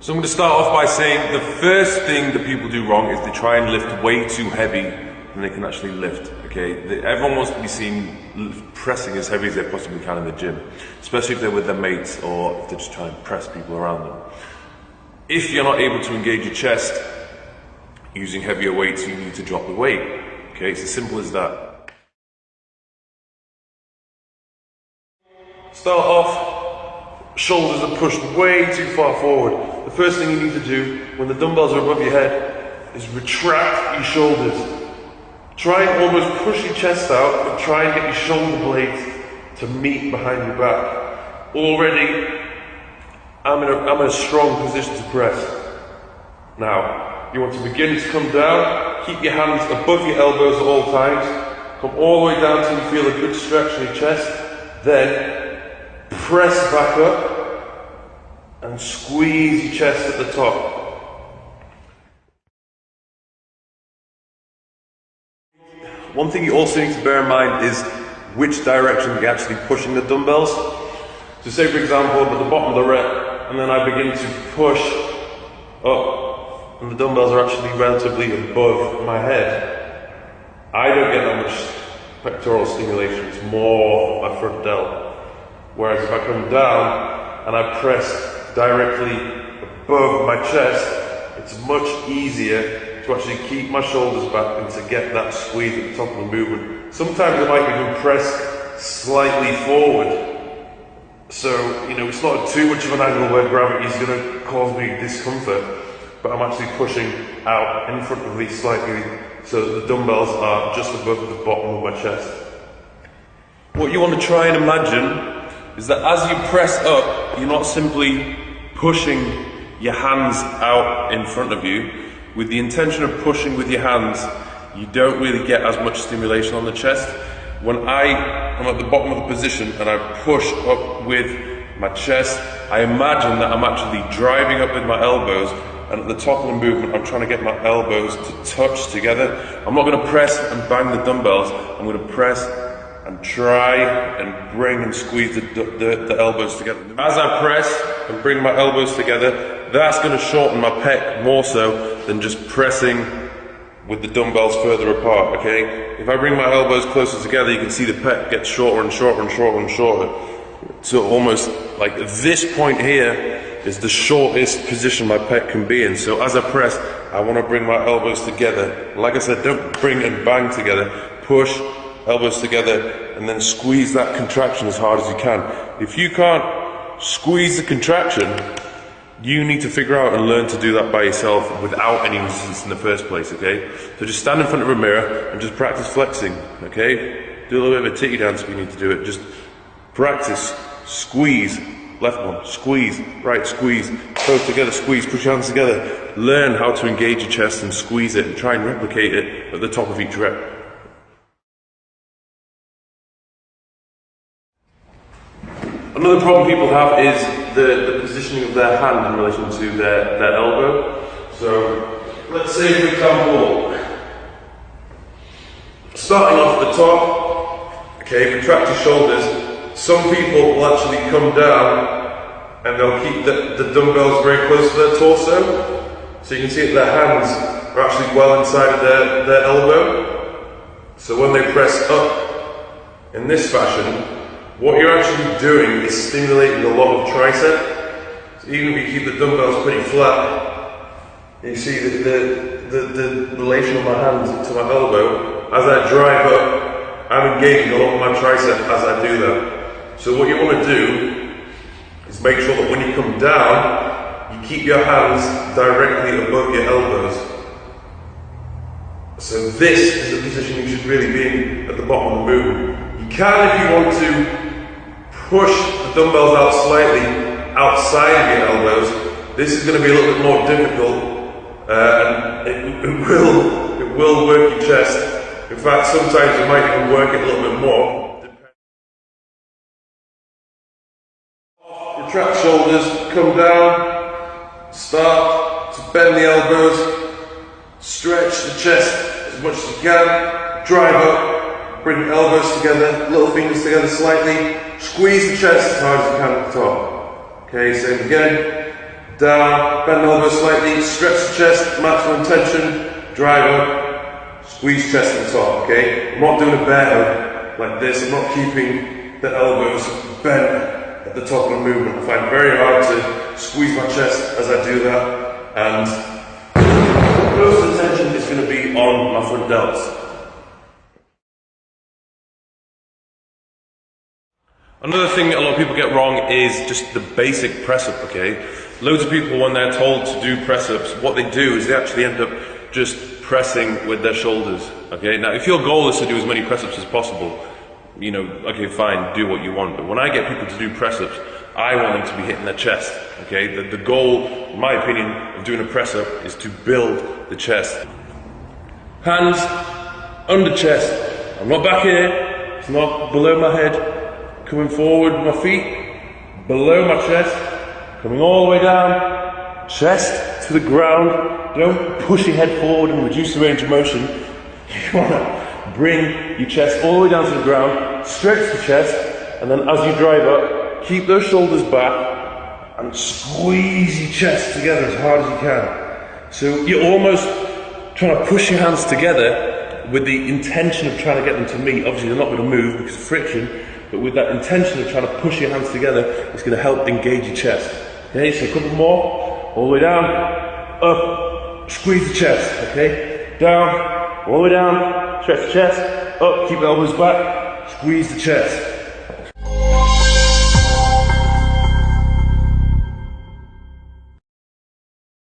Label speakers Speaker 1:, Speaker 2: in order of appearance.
Speaker 1: So I'm going to start off by saying the first thing that people do wrong is they try and lift way too heavy than they can actually lift. Okay, everyone wants to be seen pressing as heavy as they possibly can in the gym, especially if they're with their mates or if they're just trying to press people around them. If you're not able to engage your chest using heavier weights, you need to drop the weight. Okay, it's as simple as that. Start off, shoulders are pushed way too far forward. The first thing you need to do when the dumbbells are above your head is retract your shoulders. Try and almost push your chest out, but try and get your shoulder blades to meet behind your back. Already, I'm in a strong position to press. Now, you want to begin to come down, keep your hands above your elbows at all times, come all the way down till you feel a good stretch in your chest, then press back up and squeeze your chest at the top. One thing you also need to bear in mind is which direction you're actually pushing the dumbbells. So say for example, I'm at the bottom of the rep, and then I begin to push up, and the dumbbells are actually relatively above my head. I don't get that much pectoral stimulation, it's more my front delt. Whereas if I come down and I press directly above my chest, it's much easier to actually keep my shoulders back and to get that squeeze at the top of the movement. Sometimes I might even press slightly forward. So, it's not too much of an angle where gravity is going to cause me discomfort, but I'm actually pushing out in front of me slightly so that the dumbbells are just above the bottom of my chest. What you want to try and imagine is that as you press up, you're not simply pushing your hands out in front of you. With the intention of pushing with your hands, you don't really get as much stimulation on the chest. When I am at the bottom of the position and I push up with my chest, I imagine that I'm actually driving up with my elbows, and at the top of the movement I'm trying to get my elbows to touch together. I'm not going to press and bang the dumbbells, I'm going to press and try and bring and squeeze the elbows together. As I press and bring my elbows together, that's going to shorten my pec more so than just pressing with the dumbbells further apart, okay? If I bring my elbows closer together, you can see the pec gets shorter and shorter and shorter and shorter. So almost like this point here is the shortest position my pec can be in. So as I press, I want to bring my elbows together. Like I said, don't bring and bang together. Push, elbows together, and then squeeze that contraction as hard as you can. If you can't squeeze the contraction, you need to figure out and learn to do that by yourself without any resistance in the first place, okay? So just stand in front of a mirror and just practice flexing, okay? Do a little bit of a titty dance if you need to do it. Just practice, squeeze, left one, squeeze, right, squeeze, both together, squeeze, push your hands together. Learn how to engage your chest and squeeze it and try and replicate it at the top of each rep. Another problem people have is the positioning of their hand in relation to their elbow. So, let's say for example, starting off at the top, okay, retract your shoulders. Some people will actually come down and they'll keep the dumbbells very close to their torso. So you can see that their hands are actually well inside of their elbow. So when they press up in this fashion, what you're actually doing is stimulating a lot of tricep. So even if you keep the dumbbells pretty flat, you see that the relation of my hands to my elbow, as I drive up, I'm engaging a lot of my tricep as I do that. So what you want to do is make sure that when you come down, you keep your hands directly above your elbows. So this is the position you should really be in at the bottom of the movement. You can, if you want to, push the dumbbells out slightly outside of your elbows. This is going to be a little bit more difficult, and it will work your chest. In fact, sometimes you might even work it a little bit more. Retract shoulders, come down, start to bend the elbows, stretch the chest as much as you can, drive up, bring your elbows together, little fingers together slightly, squeeze the chest as hard as you can at the top. Okay, same again, down, bend the elbow slightly, stretch the chest, maximum tension, drive up, squeeze chest at the top, okay? I'm not doing a bear hug like this, I'm not keeping the elbows bent at the top of the movement. I find it very hard to squeeze my chest as I do that, and most of the tension is going to be on my front delts. Another thing a lot of people get wrong is just the basic press-up, okay? Loads of people, when they're told to do press-ups, what they do is they actually end up just pressing with their shoulders, okay? Now, if your goal is to do as many press-ups as possible, you know, okay, fine, do what you want. But when I get people to do press-ups, I want them to be hitting their chest, okay? The goal, in my opinion, of doing a press-up is to build the chest. Hands under chest. I'm not back here, it's not below my head. Coming forward with my feet, below my chest, coming all the way down, chest to the ground. Don't push your head forward and reduce the range of motion. You want to bring your chest all the way down to the ground, stretch the chest, and then as you drive up, keep those shoulders back and squeeze your chest together as hard as you can. So you're almost trying to push your hands together with the intention of trying to get them to meet. Obviously they're not going to move because of friction, but with that intention of trying to push your hands together, it's going to help engage your chest. Okay, so a couple more, all the way down, up, squeeze the chest, okay, down, all the way down, stretch the chest, up, keep the elbows back, squeeze the chest.